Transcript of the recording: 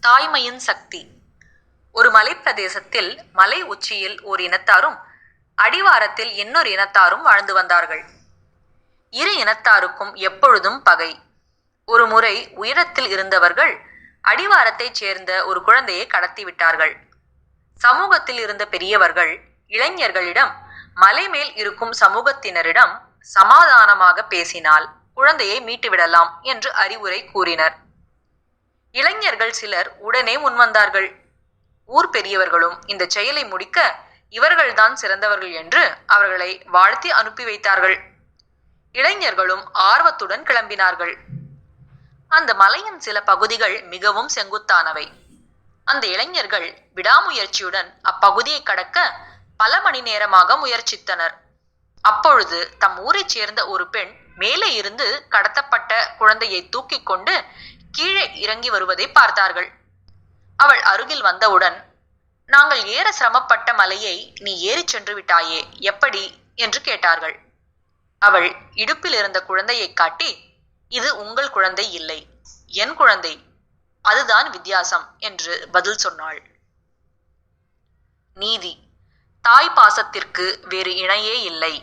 தாய்மையின் சக்தி. ஒரு மலைப்பிரதேசத்தில் மலை உச்சியில் ஓர் இனத்தாரும் அடிவாரத்தில் இன்னொரு இனத்தாரும் வாழ்ந்து வந்தார்கள். இரு இனத்தாருக்கும் எப்பொழுதும் பகை. ஒரு முறை உயரத்தில் இருந்தவர்கள் அடிவாரத்தைச் சேர்ந்த ஒரு குழந்தையை கடத்தி விட்டார்கள். சமூகத்தில் இருந்த பெரியவர்கள் இளைஞர்களிடம் மலை மேல் இருக்கும் சமூகத்தினரிடம் சமாதானமாக பேசினால் குழந்தையை மீட்டுவிடலாம் என்று அறிவுரை கூறினர். இளைஞர்கள் சிலர் உடனே முன்வந்தார்கள். ஊர் பெரியவர்களும் இந்த செயலை முடிக்க இவர்கள்தான் சிறந்தவர்கள் என்று அவர்களை வாழ்த்தி அனுப்பி வைத்தார்கள். இளைஞர்களும் ஆர்வத்துடன் கிளம்பினார்கள். அந்த மலையின் சில பகுதிகள் மிகவும் செங்குத்தானவை. அந்த இளைஞர்கள் விடாமுயற்சியுடன் அப்பகுதியை கடக்க பல மணி நேரமாக முயற்சித்தனர். அப்பொழுது தம் ஊரைச் சேர்ந்த ஒரு பெண் மேலே இருந்து கடத்தப்பட்ட குழந்தையை தூக்கி கொண்டு கீழே இறங்கி வருவதை பார்த்தார்கள். அவள் அருகில் வந்தவுடன், நாங்கள் ஏற சிரமப்பட்ட மலையை நீ ஏறிச் சென்று விட்டாயே, எப்படி என்று கேட்டார்கள். அவள் இடுப்பில் இருந்த குழந்தையை காட்டி, இது உங்கள் குழந்தை இல்லை, என் குழந்தை, அதுதான் வித்தியாசம் என்று பதில் சொன்னாள். நீதி. தாய் பாசத்திற்கு வேறு இணையே இல்லை.